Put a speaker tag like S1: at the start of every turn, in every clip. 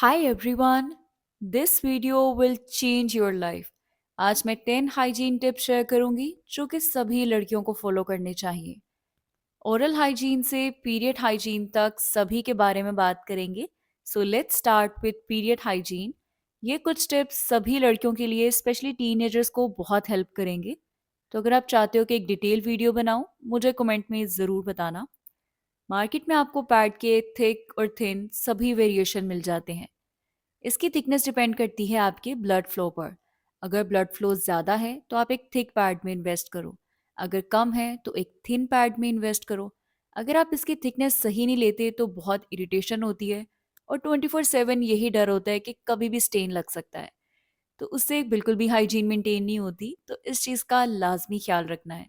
S1: Hi everyone, this video will change your life. आज मैं 10 hygiene tips share करूंगी जो कि सभी लड़कियों को फॉलो करने चाहिए। ओरल हाइजीन से पीरियड हाइजीन तक सभी के बारे में बात करेंगे। So let's start with period hygiene. ये कुछ टिप्स सभी लड़कियों के लिए स्पेशली टीनेजर्स को बहुत हेल्प करेंगे। तो अगर आप चाहते हो कि एक डिटेल वीडियो बनाऊं, मुझे कमेंट में ज़रूर बताना। मार्केट में आपको पैड के थिक और थिन सभी वेरिएशन मिल जाते हैं। इसकी थिकनेस डिपेंड करती है आपके ब्लड फ्लो पर। अगर ब्लड फ्लो ज़्यादा है तो आप एक थिक पैड में इन्वेस्ट करो। अगर कम है तो एक थिन पैड में इन्वेस्ट करो। अगर आप इसकी थिकनेस सही नहीं लेते तो बहुत इरिटेशन होती है और 24/7 यही डर होता है कि कभी भी स्टेन लग सकता है। तो उससे बिल्कुल भी हाइजीन मेंटेन नहीं होती, तो इस चीज़ का लाजमी ख्याल रखना है।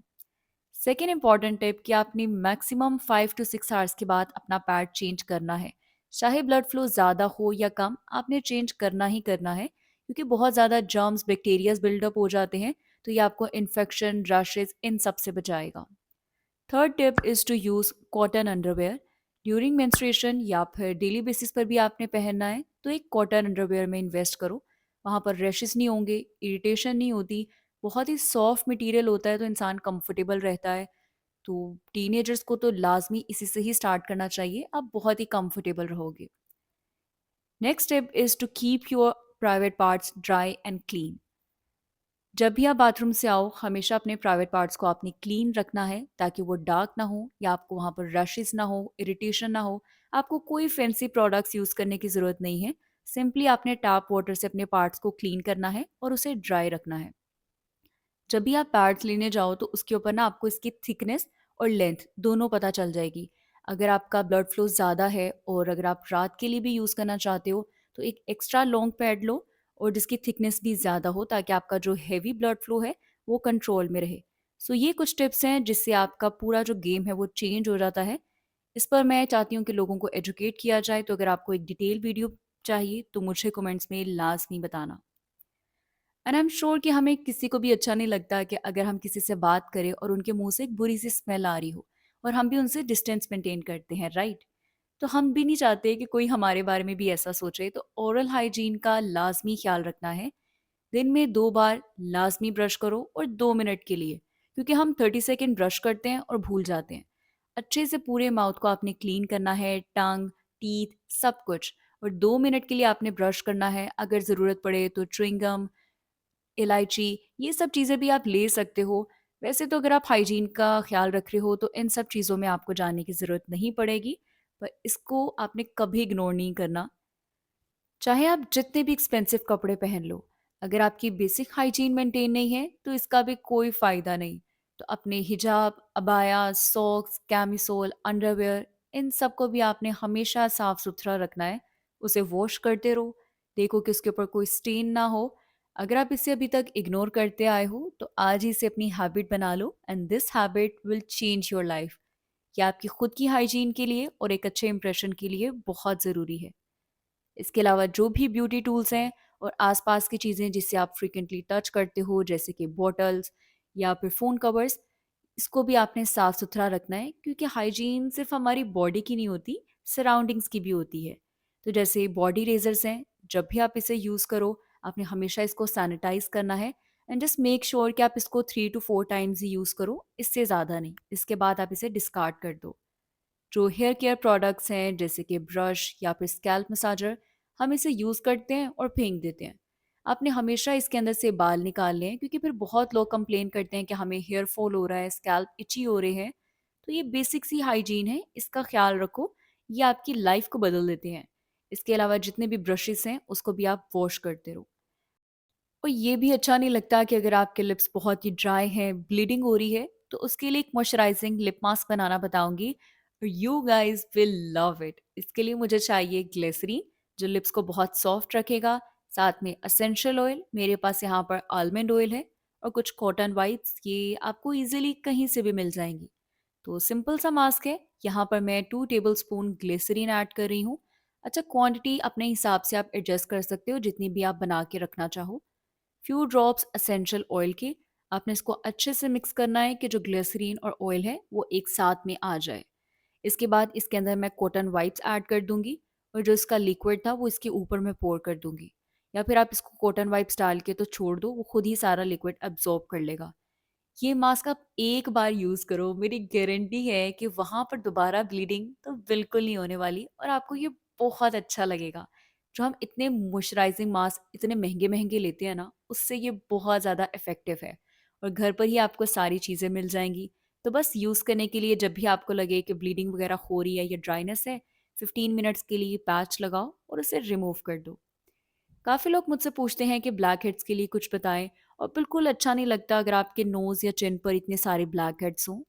S1: सेकेंड इंपॉर्टेंट टिप कि आपने मैक्सिमम 5 to 6 आवर्स के बाद अपना पैड चेंज करना है। चाहे ब्लड फ्लो ज़्यादा हो या कम, आपने चेंज करना ही करना है, क्योंकि बहुत ज़्यादा जर्म्स बैक्टीरियाज बिल्डअप हो जाते हैं। तो ये आपको इन्फेक्शन, रशेज, इन सब से बचाएगा। Third tip is to use cotton underwear. During menstruation या फिर डेली बेसिस पर भी आपने पहनना है तो एक कॉटन अंडरवेयर में इन्वेस्ट करो। वहाँ पर रैशेस नहीं होंगे, इरिटेशन नहीं होती, बहुत ही सॉफ्ट मटेरियल होता है, तो इंसान कंफर्टेबल रहता है। तो टीनेजर्स को तो लाजमी इसी से ही स्टार्ट करना चाहिए, आप बहुत ही कंफर्टेबल रहोगे। Next tip is to keep your private parts dry and clean. जब भी आप बाथरूम से आओ, हमेशा अपने प्राइवेट पार्ट्स को आपने क्लीन रखना है ताकि वो डार्क ना हो या आपको वहाँ पर रशेस ना हो, इरिटेशन ना हो। आपको कोई फैंसी प्रोडक्ट्स यूज़ करने की ज़रूरत नहीं है। सिंपली आपने टैप वाटर से अपने पार्ट्स को क्लीन करना है और उसे ड्राई रखना है। जब भी आप पैड्स लेने जाओ तो उसके ऊपर ना आपको इसकी थिकनेस और लेंथ दोनों पता चल जाएगी। अगर आपका ब्लड फ्लो ज़्यादा है और अगर आप रात के लिए भी यूज़ करना चाहते हो तो एक एक्स्ट्रा लॉन्ग पैड लो और जिसकी थिकनेस भी ज़्यादा हो, ताकि आपका जो हैवी ब्लड फ्लो है वो कंट्रोल में रहे। सो ये कुछ टिप्स हैं जिससे आपका पूरा जो गेम है वो चेंज हो जाता है। इस पर मैं चाहती हूँ कि लोगों को एजुकेट किया जाए, तो अगर आपको एक डिटेल वीडियो चाहिए तो मुझे कमेंट्स में लाजमी बताना। एंड आई एम श्योर कि हमें किसी को भी अच्छा नहीं लगता कि अगर हम किसी से बात करें और उनके मुंह से एक बुरी सी स्मेल आ रही हो और हम भी उनसे डिस्टेंस मेंटेन करते हैं, राइट? तो हम भी नहीं चाहते कि कोई हमारे बारे में भी ऐसा सोचे। तो ओरल हाइजीन का लाजमी ख्याल रखना है। दिन में 2 बार लाजमी ब्रश करो और 2 मिनट के लिए, क्योंकि हम 30 सेकेंड ब्रश करते हैं और भूल जाते हैं। अच्छे से पूरे माउथ को आपने क्लीन करना है, टंग, टीथ, सब कुछ। और 2 मिनट के लिए आपने ब्रश करना है। अगर ज़रूरत पड़े तो च्युइंगम, इलायची, ये सब चीज़ें भी आप ले सकते हो। वैसे तो अगर आप हाइजीन का ख़्याल रख रहे हो तो इन सब चीज़ों में आपको जाने की ज़रूरत नहीं पड़ेगी, पर इसको आपने कभी इग्नोर नहीं करना। चाहे आप जितने भी एक्सपेंसिव कपड़े पहन लो, अगर आपकी बेसिक हाइजीन मेंटेन नहीं है तो इसका भी कोई फ़ायदा नहीं। तो अपने हिजाब, अबाया, सॉक्स, कैमिसोल, अंडरवियर, इन सब को भी आपने हमेशा साफ़-सुथरा रखना है। उसे वॉश करते रहो, देखो कि उसके ऊपर कोई स्टेन ना हो। अगर आप इसे अभी तक इग्नोर करते आए हो तो आज ही इसे अपनी हैबिट बना लो, and this habit will change your life. ये आपकी खुद की हाइजीन के लिए और एक अच्छे इंप्रेशन के लिए बहुत ज़रूरी है। इसके अलावा जो भी ब्यूटी टूल्स हैं और आसपास की चीज़ें जिससे आप फ्रिक्वेंटली टच करते हो, जैसे कि बॉटल्स या फिर फ़ोन कवर्स, इसको भी आपने साफ़ सुथरा रखना है, क्योंकि हाइजीन सिर्फ हमारी बॉडी की नहीं होती, सराउंडिंग्स की भी होती है। तो जैसे बॉडी रेजर्स हैं, जब भी आप इसे यूज़ करो आपने हमेशा इसको सैनिटाइज करना है। एंड जस्ट मेक श्योर कि आप इसको 3 to 4 टाइम्स ही यूज़ करो, इससे ज़्यादा नहीं। इसके बाद आप इसे डिस्कार्ड कर दो। जो हेयर केयर प्रोडक्ट्स हैं जैसे कि ब्रश या फिर स्कैल्प मसाजर, हम इसे यूज़ करते हैं और फेंक देते हैं। आपने हमेशा इसके अंदर से बाल निकालने हैं, क्योंकि फिर बहुत लोग कंप्लेन करते हैं कि हमें हेयर फॉल हो रहा है, स्कैल्प इची हो रहे हैं। तो ये बेसिक सी हाइजीन है, इसका ख्याल रखो। ये आपकी लाइफ को बदल देते हैं। इसके अलावा जितने भी ब्रशेस हैं उसको भी आप वॉश करते रहो। और ये भी अच्छा नहीं लगता कि अगर आपके लिप्स बहुत ही ड्राई हैं, ब्लीडिंग हो रही है, तो उसके लिए एक मॉइस्चराइजिंग लिप मास्क बनाना बताऊंगी। You guys will love it. इसके लिए मुझे चाहिए ग्लिसरीन, जो लिप्स को बहुत सॉफ्ट रखेगा, साथ में असेंशियल ऑयल, मेरे पास यहाँ पर आलमंड ऑयल है, और कुछ कॉटन वाइप्स, ये आपको इजीली कहीं से भी मिल जाएंगी। तो सिंपल सा मास्क है। यहाँ पर मैं 2 टेबल स्पून ग्लिसरीन ऐड कर रही हूँ। अच्छा, क्वांटिटी अपने हिसाब से आप एडजस्ट कर सकते हो, जितनी भी आप बना के रखना चाहो। फ्यू ड्रॉप्स एसेंशियल ऑयल के, आपने इसको अच्छे से मिक्स करना है कि जो ग्लिसरीन और ऑयल है वो एक साथ में आ जाए। इसके बाद इसके अंदर मैं कॉटन वाइप्स ऐड कर दूंगी और जो इसका लिक्विड था वो इसके ऊपर मैं पोर कर दूंगी। या फिर आप इसको कॉटन वाइप्स डाल के तो छोड़ दो, वो खुद ही सारा लिक्विड एब्जॉर्ब कर लेगा। ये मास्क आप एक बार यूज़ करो, मेरी गारंटी है कि वहाँ पर दोबारा ब्लीडिंग तो बिल्कुल नहीं होने वाली और आपको ये बहुत अच्छा लगेगा। जो हम इतने मॉइस्चराइजिंग मास्क इतने महँगे-महँगे लेते हैं ना, उससे ये बहुत ज़्यादा इफ़ेक्टिव है और घर पर ही आपको सारी चीज़ें मिल जाएँगी। तो बस यूज़ करने के लिए जब भी आपको लगे कि ब्लीडिंग वगैरह हो रही है या ड्राइनेस है, 15 मिनट्स के लिए पैच लगाओ और उसे रिमूव कर दो। काफ़ी लोग मुझसे पूछते हैं कि ब्लैक हेड्स के लिए कुछ बताएं, और बिल्कुल अच्छा नहीं लगता अगर आपके नोज़ या चिन पर इतने सारे ब्लैक हेड्स हों।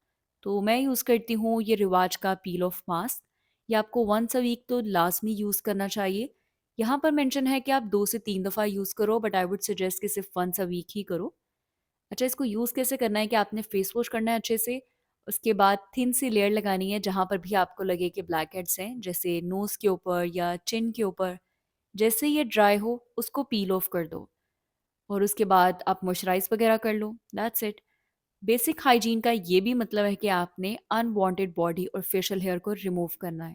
S1: तो मैं यूज़ करती हूँ ये रिवाज का पील ऑफ मास्क। ये आपको वंस अ वीक तो लाजमी यूज़ करना चाहिए। यहाँ पर मेंशन है कि आप 2 से 3 दफ़ा यूज़ करो, बट आई वुड सजेस्ट कि सिर्फ वंस अ वीक ही करो। अच्छा, इसको यूज़ कैसे करना है कि आपने फेस वॉश करना है अच्छे से, उसके बाद थिन सी लेयर लगानी है जहाँ पर भी आपको लगे कि ब्लैक हेड्स हैं, जैसे नोज़ के ऊपर या चिन के ऊपर। जैसे ये ड्राई हो उसको पील ऑफ कर दो और उसके बाद आप मॉइस्चराइज वगैरह कर लो, दैट्स इट। बेसिक हाइजीन का ये भी मतलब है कि आपने अनवांटेड बॉडी और फेशियल हेयर को रिमूव करना है।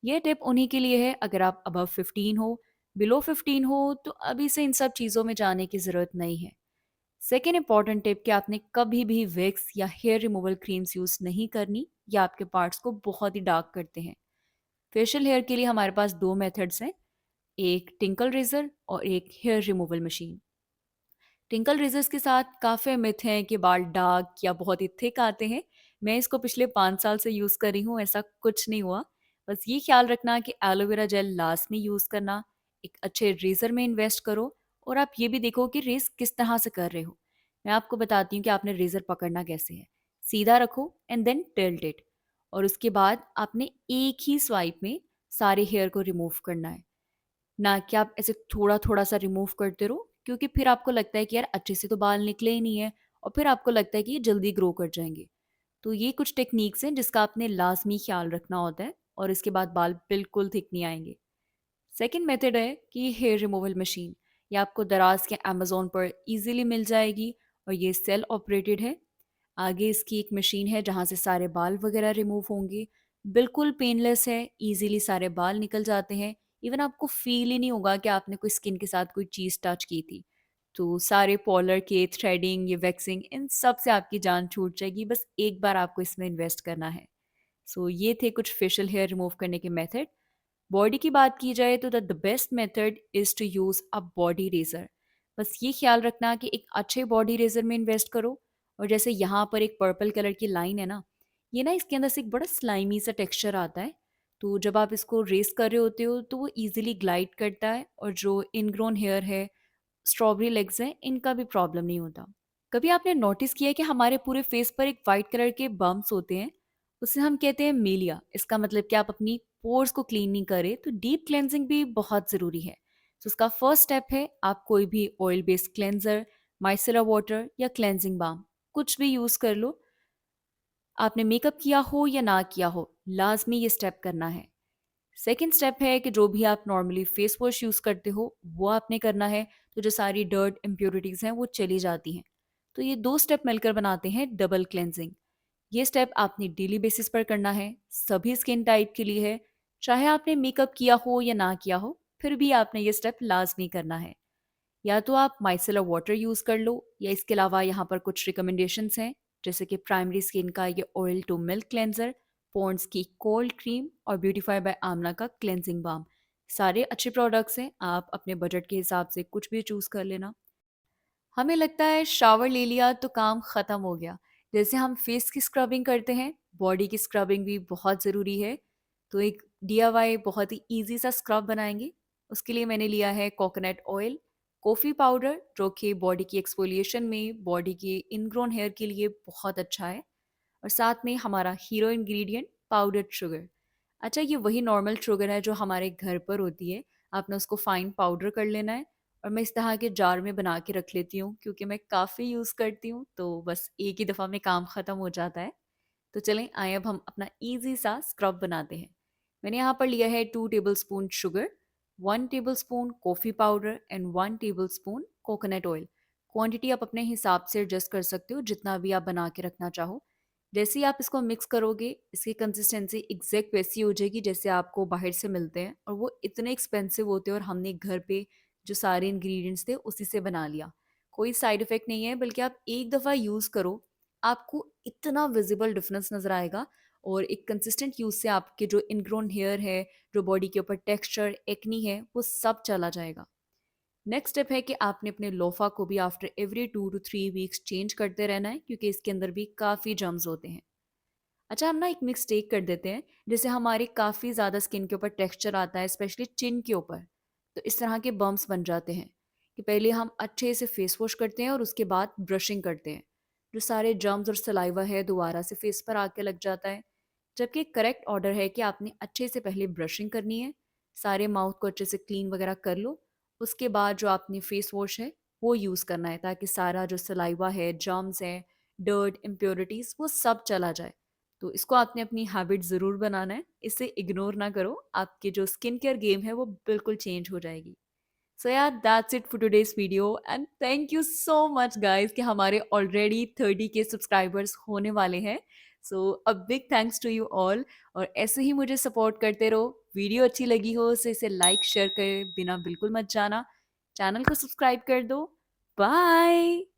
S1: ये टिप उन्हीं के लिए है अगर आप अबव 15 हो, बिलो 15 हो तो अभी से इन सब चीज़ों में जाने की ज़रूरत नहीं है। सेकेंड इंपॉर्टेंट टिप कि आपने कभी भी विक्स या हेयर रिमूवल क्रीम्स यूज़ नहीं करनी, ये आपके पार्ट्स को बहुत ही डार्क करते हैं। फेशियल हेयर के लिए हमारे पास दो मेथड्स हैं, एक टिंकल रेजर और एक hair removal machine. Tinkle razors के साथ काफ़ी मिथ हैं कि बाल डार्क या बहुत ही थिक आते हैं। मैं इसको पिछले 5 साल से यूज़ कर रही हूँ, ऐसा कुछ नहीं हुआ। बस ये ख्याल रखना कि एलोवेरा जेल लास्ट में यूज़ करना, एक अच्छे रेजर में इन्वेस्ट करो और आप ये भी देखो कि रेस किस तरह से कर रहे हो। मैं आपको बताती हूँ कि आपने रेजर पकड़ना कैसे है। सीधा रखो एंड देन टिल्ट इट, और उसके बाद आपने एक ही स्वाइप में सारे हेयर को रिमूव करना है, ना कि आप ऐसे थोड़ा-थोड़ा सा रिमूव करते रहो, क्योंकि फिर आपको लगता है कि यार अच्छे से तो बाल निकले ही नहीं है और फिर आपको लगता है कि ये जल्दी ग्रो कर जाएँगे। तो ये कुछ टेक्नीक्स हैं जिसका आपने लाज़मी ख़्याल रखना होता है और इसके बाद बाल बिल्कुल थिक नहीं आएँगे। सेकंड मेथड है कि हेयर रिमूवल मशीन। ये आपको दराज के अमेज़न पर ईज़िली मिल जाएगी और ये सेल ऑपरेटेड है। आगे इसकी एक मशीन है जहाँ से सारे बाल वगैरह रिमूव होंगे। बिल्कुल पेनलेस है, ईज़िली सारे बाल निकल जाते हैं। इवन आपको फ़ील ही नहीं होगा कि आपने कोई स्किन के साथ कोई चीज़ टच की थी। तो सारे पॉलर के थ्रेडिंग, ये वैक्सिंग, इन सब से आपकी जान छूट जाएगी, बस एक बार आपको इसमें इन्वेस्ट करना है। सो ये थे कुछ फेशियल हेयर रिमूव करने के मेथड। बॉडी की बात की जाए तो the best method is to use a body razor. बस ये ख्याल रखना कि एक अच्छे बॉडी रेज़र में इन्वेस्ट करो। और जैसे यहाँ पर एक पर्पल कलर की लाइन है ना, ये ना इसके अंदर से एक बड़ा स्लाइमी सा टेक्सचर आता है। तो जब आप इसको रेस कर रहे होते हो तो वो ईजिली ग्लाइड करता है और जो इनग्रोन हेयर है, स्ट्रॉबेरी लेग्स हैं, इनका भी प्रॉब्लम नहीं होता। कभी आपने नोटिस किया है कि हमारे पूरे फेस पर एक वाइट कलर के बम्प्स होते हैं, उसे हम कहते हैं मीलिया। इसका मतलब कि आप अपनी पोर्स को क्लीन नहीं करें, तो डीप क्लेंजिंग भी बहुत ज़रूरी है। तो उसका फर्स्ट स्टेप है आप कोई भी oil based cleanser, micellar water या क्लेंजिंग बाम कुछ भी यूज़ कर लो। आपने मेकअप किया हो या ना किया हो, लाजमी ये स्टेप करना है। सेकेंड स्टेप है कि जो भी आप नॉर्मली फेस वॉश यूज़ करते हो वो आपने करना है, तो जो सारी डर्ट इम्प्योरिटीज़ हैं वो चली जाती हैं। तो ये दो स्टेप मिलकर बनाते हैं डबल क्लेंजिंग। ये स्टेप आपने डेली बेसिस पर करना है, सभी स्किन टाइप के लिए है। चाहे आपने मेकअप किया हो या ना किया हो, फिर भी आपने ये स्टेप लाजमी करना है। या तो आप माइसेलर वाटर यूज़ कर लो, या इसके अलावा यहाँ पर कुछ रिकमेंडेशंस हैं, जैसे कि प्राइमरी स्किन का ये oil to milk cleanser, Pond's की कोल्ड क्रीम और ब्यूटीफाई बाय आमला का क्लेंजिंग बाम। सारे अच्छे प्रोडक्ट्स हैं, आप अपने बजट के हिसाब से कुछ भी चूज़ कर लेना। हमें लगता है शावर ले लिया तो काम ख़त्म हो गया। जैसे हम फेस की स्क्रबिंग करते हैं, बॉडी की स्क्रबिंग भी बहुत ज़रूरी है। तो एक डीआईवाई बहुत ही ईज़ी सा स्क्रब बनाएँगे। उसके लिए मैंने लिया है कोकोनट ऑयल, कॉफ़ी पाउडर जो कि बॉडी की एक्सफोलिएशन में, बॉडी के इनग्रोन हेयर के लिए बहुत अच्छा है, और साथ में हमारा हीरो इंग्रेडिएंट पाउडर्ड शुगर। अच्छा, ये वही नॉर्मल शुगर है जो हमारे घर पर होती है। आपने उसको फाइन पाउडर कर लेना है और मैं इस तरह के जार में बना के रख लेती हूँ क्योंकि मैं काफ़ी यूज़ करती हूँ, तो बस एक ही दफ़ा में काम ख़त्म हो जाता है। तो चलें आए अब हम अपना ईज़ी सा स्क्रब बनाते हैं। मैंने यहाँ पर लिया है 2 tablespoon sugar, 1 tablespoon coffee powder and 1 tablespoon coconut oil. Quantity आप अपने हिसाब से एडजस्ट कर सकते हो जितना भी आप बना के रखना चाहो। जैसे ही आप इसको मिक्स करोगे, इसकी कंसिस्टेंसी एग्जैक्ट वैसी हो जाएगी जैसे आपको बाहर से मिलते हैं, और वो इतने एक्सपेंसिव होते हैं और हमने घर पे जो सारे इंग्रेडिएंट्स थे उसी से बना लिया। कोई साइड इफेक्ट नहीं है, बल्कि आप एक दफ़ा यूज़ करो, आपको इतना विजिबल डिफरेंस नज़र आएगा। और एक कंसिस्टेंट यूज़ से आपके जो इनग्रोन हेयर है, जो बॉडी के ऊपर टेक्सचर, एक्नी है, वो सब चला जाएगा। नेक्स्ट स्टेप है कि आपने अपने लोफा को भी after every 2 to 3 weeks change करते रहना है, क्योंकि इसके अंदर भी काफ़ी जर्म्स होते हैं। अच्छा, हम ना एक मिस्टेक कर देते हैं, जैसे हमारी काफ़ी ज़्यादा स्किन के ऊपर टेक्सचर आता है, स्पेशली चिन के ऊपर। तो इस तरह के बम्प्स बन जाते हैं कि पहले हम अच्छे से फेस वॉश करते हैं और उसके बाद ब्रशिंग करते हैं। जो सारे जर्म्स और सलाइवा है दोबारा से फेस पर आके लग जाता है। जबकि करेक्ट ऑर्डर है कि आपने अच्छे से पहले ब्रशिंग करनी है, सारे माउथ को अच्छे से क्लीन वगैरह कर लो। उसके बाद जो आपने फेस वॉश है वो यूज़ करना है, ताकि सारा जो सलाइवा है, जर्म्स है, डर्ट, इम्प्योरिटीज़, वो सब चला जाए। तो इसको आपने अपनी हैबिट ज़रूर बनाना है, इसे इग्नोर ना करो, आपकी जो स्किन केयर गेम है वो बिल्कुल चेंज हो जाएगी। सो यार, that's it for today's video, and thank you so much guys कि हमारे ऑलरेडी 30K सब्सक्राइबर्स होने वाले हैं। So a big thanks to you all, और ऐसे ही मुझे सपोर्ट करते रहो। वीडियो अच्छी लगी हो तो इसे लाइक शेयर करे बिना बिल्कुल मत जाना, चैनल को सब्सक्राइब कर दो। बाय।